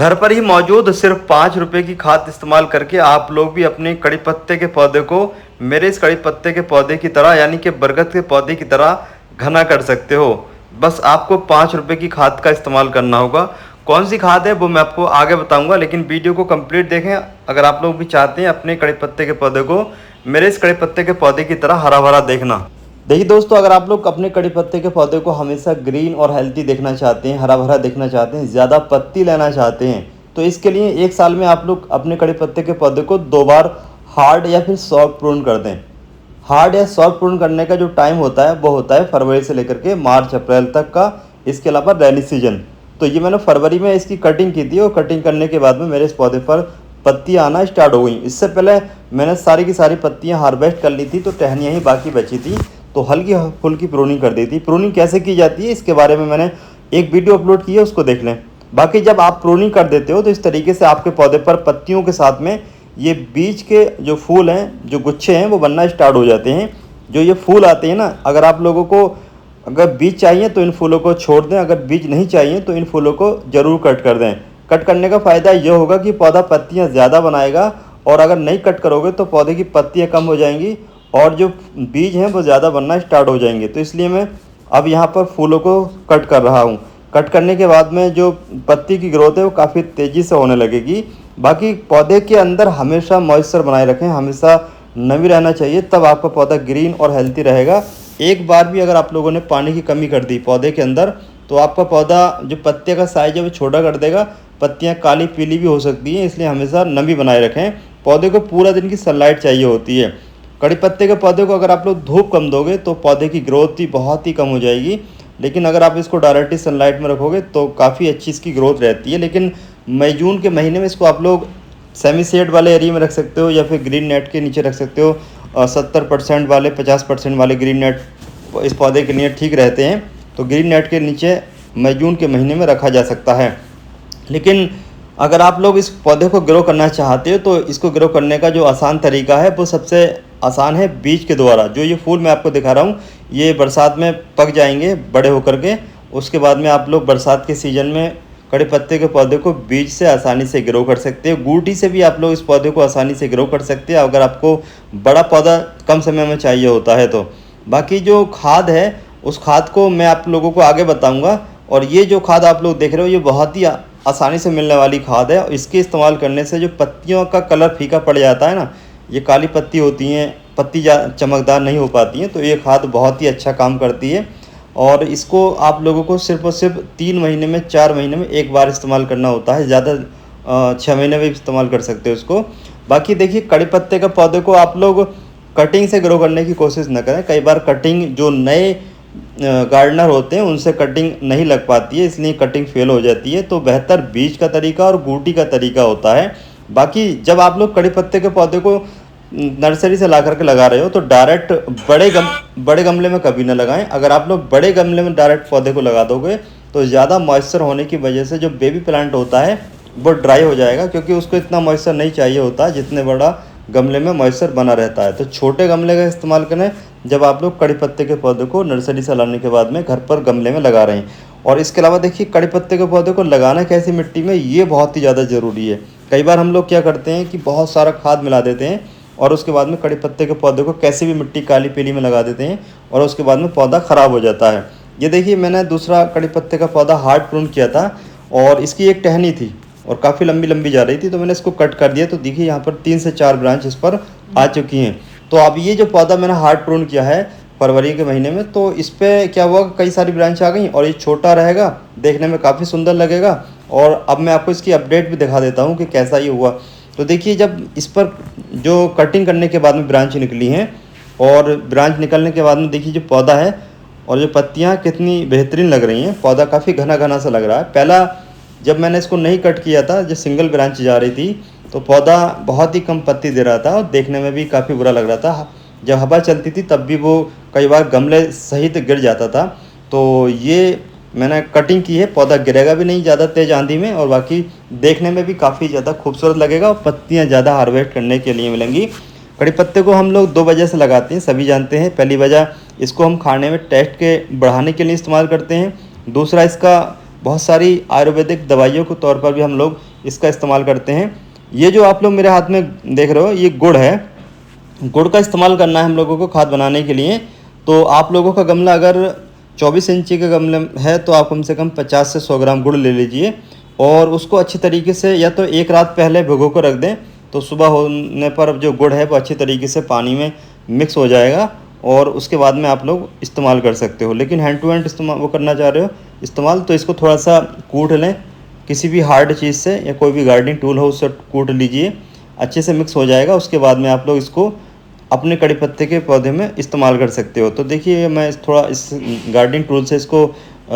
घर पर ही मौजूद सिर्फ 5 रुपए की खाद इस्तेमाल करके आप लोग भी अपने कड़ी पत्ते के पौधे को मेरे इस कड़ी पत्ते के पौधे की तरह यानी कि बरगद के पौधे की तरह घना कर सकते हो। बस आपको 5 रुपए की खाद का इस्तेमाल करना होगा। कौन सी खाद है वो मैं आपको आगे बताऊंगा, लेकिन वीडियो को कंप्लीट देखें अगर आप लोग भी चाहते हैं अपने कड़ी पत्ते के पौधे को मेरे इस कड़ी पत्ते के पौधे की तरह हरा भरा देखना। देखिए दोस्तों, अगर आप लोग अपने कड़ी पत्ते के पौधे को हमेशा ग्रीन और हेल्दी देखना चाहते हैं, हरा भरा देखना चाहते हैं, ज़्यादा पत्ती लेना चाहते हैं, तो इसके लिए एक साल में आप लोग अपने कड़ी पत्ते के पौधे को 2 बार हार्ड या फिर सॉफ्ट प्रून कर दें। हार्ड या सॉफ्ट प्रून करने का जो टाइम होता है वो होता है फरवरी से लेकर के मार्च अप्रैल तक का। इसके अलावा रेनी सीजन, तो ये मैंने फरवरी में इसकी कटिंग की थी और कटिंग करने के बाद में मेरे इस पौधे पर पत्तियाँ आना स्टार्ट हो गई। इससे पहले मैंने सारी की सारी पत्तियाँ हार्वेस्ट कर ली थी, तो टहनियाँ ही बाकी बची थी, तो हल्की फुल्की प्रूनिंग कर दी थी। प्रूनिंग कैसे की जाती है इसके बारे में मैंने एक वीडियो अपलोड की है, उसको देख लें। बाकी जब आप प्रूनिंग कर देते हो तो इस तरीके से आपके पौधे पर पत्तियों के साथ में ये बीज के जो फूल हैं, जो गुच्छे हैं, वो बनना स्टार्ट हो जाते हैं। जो ये फूल आते हैं ना, अगर आप लोगों को अगर बीज चाहिए तो इन फूलों को छोड़ दें, अगर बीज नहीं चाहिए तो इन फूलों को ज़रूर कट कर दें। कट करने का फ़ायदा ये होगा कि पौधा पत्तियाँ ज़्यादा बनाएगा, और अगर नहीं कट करोगे तो पौधे की पत्तियाँ कम हो जाएंगी और जो बीज हैं वो ज़्यादा बनना स्टार्ट हो जाएंगे। तो इसलिए मैं अब यहाँ पर फूलों को कट कर रहा हूँ। कट करने के बाद में जो पत्ती की ग्रोथ है वो काफ़ी तेज़ी से होने लगेगी। बाकी पौधे के अंदर हमेशा मॉइस्चर बनाए रखें, हमेशा नमी रहना चाहिए, तब आपका पौधा ग्रीन और हेल्थी रहेगा। एक बार भी अगर आप लोगों ने पानी की कमी कर दी पौधे के अंदर तो आपका पौधा जो पत्ते का साइज है वो छोटा कर देगा, पत्तियाँ काली पीली भी हो सकती हैं। इसलिए हमेशा नमी बनाए रखें। पौधे को पूरा दिन की सनलाइट चाहिए होती है। कड़ी पत्ते के पौधे को अगर आप लोग धूप कम दोगे तो पौधे की ग्रोथ भी बहुत ही कम हो जाएगी, लेकिन अगर आप इसको डायरेक्टली सनलाइट में रखोगे तो काफ़ी अच्छी इसकी ग्रोथ रहती है। लेकिन मई जून के महीने में इसको आप लोग सेमी शेड वाले एरिया में रख सकते हो या फिर ग्रीन नेट के नीचे रख सकते हो। 70% वाले 50% वाले ग्रीन नेट इस पौधे के लिए ठीक रहते हैं, तो ग्रीन नेट के नीचे मई जून के महीने में रखा जा सकता है। लेकिन अगर आप लोग इस पौधे को ग्रो करना चाहते हो तो इसको ग्रो करने का जो आसान तरीका है वो सबसे आसान है बीज के द्वारा। जो ये फूल मैं आपको दिखा रहा हूँ ये बरसात में पक जाएंगे बड़े होकर के। उसके बाद में आप लोग बरसात के सीज़न में कड़ी पत्ते के पौधे को बीज से आसानी से ग्रो कर सकते हो। गूटी से भी आप लोग इस पौधे को आसानी से ग्रो कर सकते हैं अगर आपको बड़ा पौधा कम समय में चाहिए होता है तो। बाकी जो खाद है उस खाद को मैं आप लोगों को आगे बताऊँगा। और ये जो खाद आप लोग देख रहे हो ये बहुत ही आसानी से मिलने वाली खाद है। इसके इस्तेमाल करने से जो पत्तियों का कलर फीका पड़ जाता है ना, ये काली पत्ती होती हैं, पत्ती चमकदार नहीं हो पाती हैं, तो ये खाद बहुत ही अच्छा काम करती है। और इसको आप लोगों को सिर्फ और सिर्फ 3 महीने में 4 महीने में एक बार इस्तेमाल करना होता है, ज़्यादा 6 महीने में इस्तेमाल कर सकते हो इसको। बाकी देखिए कड़ी पत्ते के पौधे को आप लोग कटिंग से ग्रो करने की कोशिश न करें। कई बार कटिंग जो नए गार्डनर होते हैं उनसे कटिंग नहीं लग पाती है, इसलिए कटिंग फेल हो जाती है। तो बेहतर बीज का तरीका और गूटी का तरीका होता है। बाकी जब आप लोग कड़ी पत्ते के पौधे को नर्सरी से ला करके लगा रहे हो तो डायरेक्ट बड़े गमले में कभी ना लगाएं। अगर आप लोग बड़े गमले में डायरेक्ट पौधे को लगा दोगे तो ज़्यादा मॉइस्चर होने की वजह से जो बेबी प्लांट होता है वो ड्राई हो जाएगा, क्योंकि उसको इतना मॉइस्चर नहीं चाहिए होता जितने बड़ा गमले में मॉइस्चर बना रहता है। तो छोटे गमले का इस्तेमाल करें जब आप लोग कड़ी पत्ते के पौधे को नर्सरी से लाने के बाद में घर पर गमले में लगा रहे हैं। और इसके अलावा देखिए कड़ी पत्ते के पौधे को लगाना कैसी मिट्टी में, ये बहुत ही ज़्यादा ज़रूरी है। कई बार हम लोग क्या करते हैं कि बहुत सारा खाद मिला देते हैं और उसके बाद में कड़ी पत्ते के पौधे को कैसी भी मिट्टी काली पीली में लगा देते हैं और उसके बाद में पौधा ख़राब हो जाता है। ये देखिए मैंने दूसरा कड़ी पत्ते का पौधा हार्ड प्रून किया था और इसकी एक टहनी थी और काफ़ी लंबी लंबी जा रही थी, तो मैंने इसको कट कर दिया। तो देखिए यहाँ पर 3 से 4 ब्रांच इस पर आ चुकी हैं। तो अब ये जो पौधा मैंने हार्ड प्रून किया है फरवरी के महीने में, तो इस पर क्या हुआ कई सारी ब्रांच आ गई और ये छोटा रहेगा, देखने में काफ़ी सुंदर लगेगा। और अब मैं आपको इसकी अपडेट भी दिखा देता हूँ कि कैसा ये हुआ। तो देखिए जब इस पर जो कटिंग करने के बाद में ब्रांच निकली हैं और ब्रांच निकलने के बाद में देखिए जो पौधा है और जो पत्तियाँ कितनी बेहतरीन लग रही हैं। पौधा काफ़ी घना घना सा लग रहा है। पहला जब मैंने इसको नहीं कट किया था, जो सिंगल ब्रांच जा रही थी, तो पौधा बहुत ही कम पत्ती दे रहा था और देखने में भी काफ़ी बुरा लग रहा था। जब हवा चलती थी तब भी वो कई बार गमले सहित गिर जाता था। तो ये मैंने कटिंग की है, पौधा गिरेगा भी नहीं ज़्यादा तेज़ आंधी में और बाकी देखने में भी काफ़ी ज़्यादा खूबसूरत लगेगा और पत्तियाँ ज़्यादा हार्वेस्ट करने के लिए मिलेंगी। कड़ी पत्ते को हम लोग 2 वजह से लगाते हैं, सभी जानते हैं। पहली वजह इसको हम खाने में टेस्ट के बढ़ाने के लिए इस्तेमाल करते हैं। दूसरा इसका बहुत सारी आयुर्वेदिक दवाइयों के तौर पर भी हम लोग इसका इस्तेमाल करते हैं। ये जो आप लोग मेरे हाथ में देख रहे हो ये गुड़ है। गुड़ का इस्तेमाल करना है हम लोगों को खाद बनाने के लिए। तो आप लोगों का गमला अगर 24 इंची का गमला है तो आप कम से कम 50 से 100 ग्राम गुड़ ले लीजिए और उसको अच्छी तरीके से या तो एक रात पहले भिगो कर रख दें, तो सुबह होने पर जो गुड़ है वो अच्छी तरीके से पानी में मिक्स हो जाएगा और उसके बाद में आप लोग इस्तेमाल कर सकते हो। लेकिन हैंड टू हैंड इस्तेमाल वो करना चाह रहे हो इस्तेमाल, तो इसको थोड़ा सा कूट लें किसी भी हार्ड चीज़ से, या कोई भी गार्डनिंग टूल हो उससे कूट लीजिए, अच्छे से मिक्स हो जाएगा। उसके बाद में आप लोग इसको अपने कड़ी पत्ते के पौधे में इस्तेमाल कर सकते हो। तो देखिए मैं थोड़ा इस गार्डनिंग टूल से इसको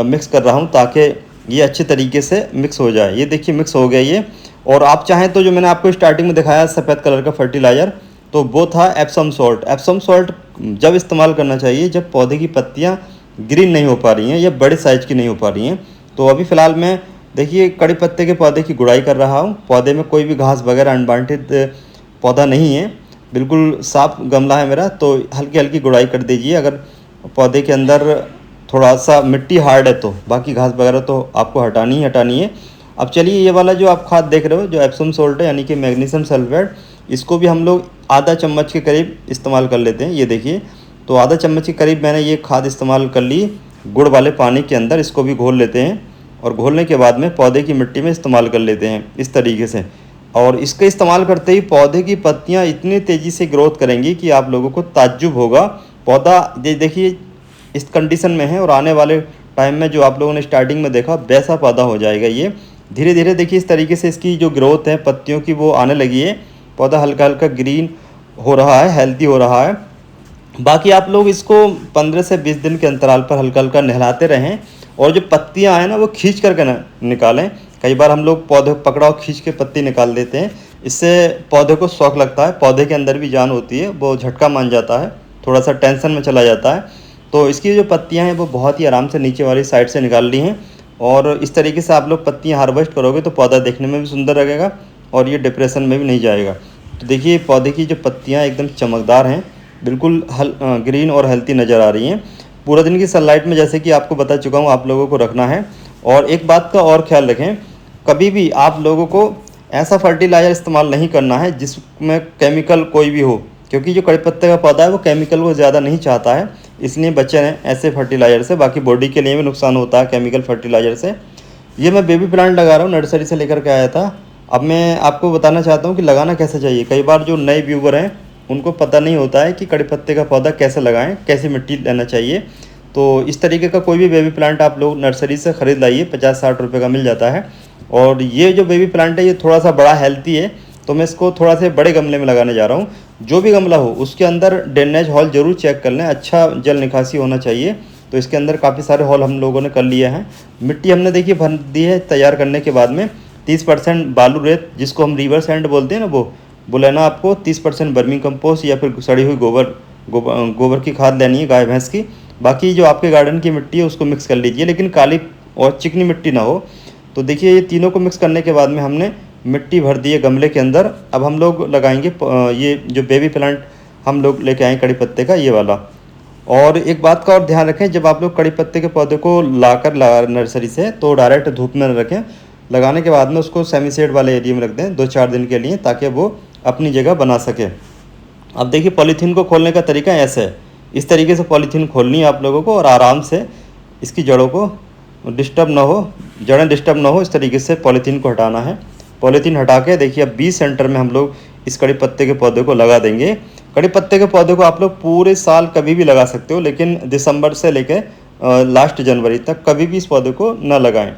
मिक्स कर रहा हूँ ताकि ये अच्छे तरीके से मिक्स हो जाए। ये देखिए मिक्स हो गया ये। और आप चाहें तो जो मैंने आपको स्टार्टिंग में दिखाया सफ़ेद कलर का फर्टिलाइज़र, तो वो था एप्सम सॉल्ट। एप्सम सॉल्ट जब इस्तेमाल करना चाहिए जब पौधे की पत्तियाँ ग्रीन नहीं हो पा रही हैं या बड़े साइज़ की नहीं हो पा रही हैं। तो अभी फ़िलहाल मैं देखिए कड़ी पत्ते के पौधे की गुड़ाई कर रहा हूँ। पौधे में कोई भी घास वगैरह अनवांटेड पौधा नहीं है, बिल्कुल साफ गमला है मेरा। तो हल्की हल्की गुड़ाई कर दीजिए। अगर पौधे के अंदर थोड़ा सा मिट्टी हार्ड है तो बाकी घास वगैरह तो आपको हटानी ही हटानी है। अब चलिए ये वाला जो आप खाद देख रहे हो जो एप्सम सॉल्ट है यानी कि मैग्नीशियम सल्फेट, इसको भी हम लोग आधा चम्मच के करीब इस्तेमाल कर लेते हैं। ये देखिए तो आधा चम्मच के करीब मैंने ये खाद इस्तेमाल कर ली गुड़ वाले पानी के अंदर। इसको भी घोल लेते हैं और घोलने के बाद में पौधे की मिट्टी में इस्तेमाल कर लेते हैं इस तरीके से। और इसके इस्तेमाल करते ही पौधे की पत्तियां इतनी तेज़ी से ग्रोथ करेंगी कि आप लोगों को ताज्जुब होगा। पौधा देखिए इस कंडीशन में है और आने वाले टाइम में जो आप लोगों ने स्टार्टिंग में देखा वैसा पौधा हो जाएगा। ये धीरे धीरे देखिए इस तरीके से इसकी जो ग्रोथ है पत्तियों की वो आने लगी है। पौधा हल्का हल्का ग्रीन हो रहा है, हेल्दी हो रहा है। बाकी आप लोग इसको 15 से 20 दिन के अंतराल पर हल्का हल्का नहलाते रहें और जो पत्तियां आए ना वो खींच करके निकालें। कई बार हम लोग पौधे पकड़ाओ खींच के पत्ती निकाल देते हैं, इससे पौधे को शौक लगता है, पौधे के अंदर भी जान होती है, वो झटका मान जाता है, थोड़ा सा टेंशन में चला जाता है। तो इसकी जो पत्तियां हैं वो बहुत ही आराम से नीचे वाली साइड से निकाल ली हैं। और इस तरीके से आप लोग पत्तियां हार्वेस्ट करोगे तो पौधा देखने में भी सुंदर लगेगा और ये डिप्रेशन में भी नहीं जाएगा। तो देखिए पौधे की जो पत्तियाँ एकदम चमकदार हैं, बिल्कुल ग्रीन और हेल्थी नज़र आ रही हैं। पूरा दिन की सनलाइट में जैसे कि आपको बता चुका हूँ आप लोगों को रखना है। और एक बात का और ख्याल रखें, कभी भी आप लोगों को ऐसा फर्टिलाइज़र इस्तेमाल नहीं करना है जिसमें केमिकल कोई भी हो, क्योंकि जो कड़ी पत्ते का पौधा है वो केमिकल को ज़्यादा नहीं चाहता है, इसलिए बचे रहें ऐसे फर्टिलाइज़र से। बाकी बॉडी के लिए भी नुकसान होता है केमिकल फर्टिलाइज़र से। ये मैं बेबी प्लांट लगा रहा हूँ, नर्सरी से लेकर के आया था। अब मैं आपको बताना चाहता हूँ कि लगाना कैसे चाहिए। कई बार जो नए व्यूवर हैं उनको पता नहीं होता है कि कड़ी पत्ते का पौधा कैसे लगाएं, कैसी मिट्टी लेना चाहिए। तो इस तरीके का कोई भी बेबी प्लांट आप लोग नर्सरी से ख़रीद लाइए, 50-60 रुपये का मिल जाता है। और ये जो बेबी प्लांट है ये थोड़ा सा बड़ा हेल्थी है, तो मैं इसको थोड़ा से बड़े गमले में लगाने जा रहा हूँ। जो भी गमला हो उसके अंदर ड्रेनेज हॉल ज़रूर चेक कर लें, अच्छा जल निकासी होना चाहिए। तो इसके अंदर काफ़ी सारे हॉल हम लोगों ने कर लिए हैं। मिट्टी हमने देखिए भर दी है। तैयार करने के बाद में 30% बालू रेत, जिसको हम रिवर सैंड बोलते हैं ना, वो लेना आपको। 30% वर्मी कंपोस्ट या फिर सड़ी हुई गोबर की खाद लेनी है गाय भैंस की। बाकी जो आपके गार्डन की मिट्टी है उसको मिक्स कर लीजिए, लेकिन काली और चिकनी मिट्टी ना हो। तो देखिए ये तीनों को मिक्स करने के बाद में हमने मिट्टी भर दी है गमले के अंदर। अब हम लोग लगाएंगे ये जो बेबी प्लांट हम लोग लेके आए कड़ी पत्ते का, ये वाला। और एक बात का और ध्यान रखें, जब आप लोग कड़ी पत्ते के पौधे को लगा नर्सरी से तो डायरेक्ट धूप में न रखें। लगाने के बाद में उसको सेमी शेड वाले एरिया में रख दें 2-4 दिन के लिए, ताकि वो अपनी जगह बना सके। अब देखिए पॉलीथीन को खोलने का तरीका ऐसे है, इस तरीके से पॉलीथीन खोलनी है आप लोगों को और आराम से इसकी जड़ों को डिस्टर्ब ना हो, जड़ें डिस्टर्ब ना हो, इस तरीके से पॉलीथीन को हटाना है। पॉलीथीन हटा के देखिए अब 20 सेंटर में हम लोग इस कड़ी पत्ते के पौधे को लगा देंगे। कड़ी पत्ते के पौधे को आप लोग पूरे साल कभी भी लगा सकते हो, लेकिन दिसंबर से लेकर लास्ट जनवरी तक कभी भी इस पौधे को न लगाएं।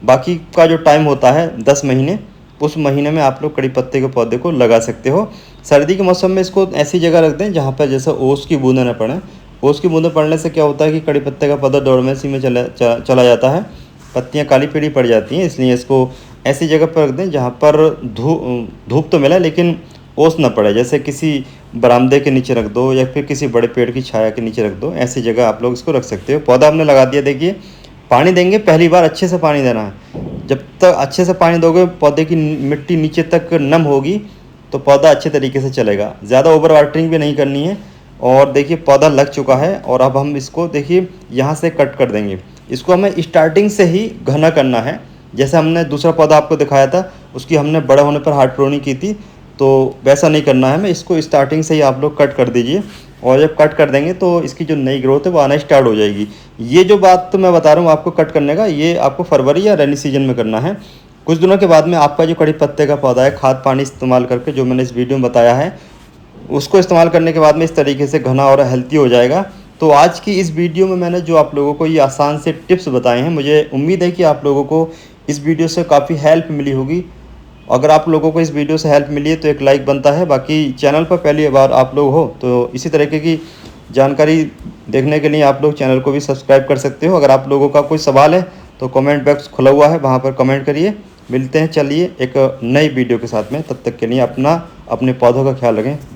बाकी का जो टाइम होता है 10 महीने, उस महीने में आप लोग कड़ी पत्ते के पौधे को लगा सकते हो। सर्दी के मौसम में इसको ऐसी जगह रख दें जहाँ पर जैसे ओस की बूंदें न पड़ें। ओस की बूंदें पड़ने से क्या होता है कि कड़ी पत्ते का पौधा डोरमेंसी में चला जाता है, पत्तियाँ काली पीली पड़ जाती हैं। इसलिए इसको ऐसी जगह पर रख दें जहाँ पर धूप तो मिले लेकिन ओस न पड़े। जैसे किसी बरामदे के नीचे रख दो या फिर किसी बड़े पेड़ की छाया के नीचे रख दो, ऐसी जगह आप लोग इसको रख सकते हो। पौधा हमने लगा दिया। देखिए पानी देंगे, पहली बार अच्छे से पानी देना है। जब तक अच्छे से पानी दोगे पौधे की मिट्टी नीचे तक नम होगी तो पौधा अच्छे तरीके से चलेगा। ज़्यादा ओवर वाटरिंग भी नहीं करनी है। और देखिए पौधा लग चुका है और अब हम इसको देखिए यहाँ से कट कर देंगे। इसको हमें स्टार्टिंग से ही घना करना है। जैसे हमने दूसरा पौधा आपको दिखाया था, उसकी हमने बड़ा होने पर हार्ड प्रूनिंग की थी, तो वैसा नहीं करना है हमें। इसको स्टार्टिंग से ही आप लोग कट कर दीजिए, और जब कट कर देंगे तो इसकी जो नई ग्रोथ है वो आना स्टार्ट हो जाएगी। ये जो बात तो मैं बता रहा हूँ आपको कट करने का, ये आपको फरवरी या रेनी सीजन में करना है। कुछ दिनों के बाद में आपका जो कड़ी पत्ते का पौधा है, खाद पानी इस्तेमाल करके जो मैंने इस वीडियो में बताया है, उसको इस्तेमाल करने के बाद में इस तरीके से घना और हेल्थी हो जाएगा। तो आज की इस वीडियो में मैंने जो आप लोगों को ये आसान से टिप्स बताए हैं, मुझे उम्मीद है कि आप लोगों को इस वीडियो से काफ़ी हेल्प मिली होगी। अगर आप लोगों को इस वीडियो से हेल्प मिली है तो एक लाइक बनता है। बाकी चैनल पर पहली बार आप लोग हो तो इसी तरीके की जानकारी देखने के लिए आप लोग चैनल को भी सब्सक्राइब कर सकते हो। अगर आप लोगों का कोई सवाल है तो कमेंट बॉक्स खुला हुआ है, वहाँ पर कमेंट करिए। मिलते हैं चलिए एक नई वीडियो के साथ में, तब तक के लिए अपने पौधों का ख्याल रखें। बाय।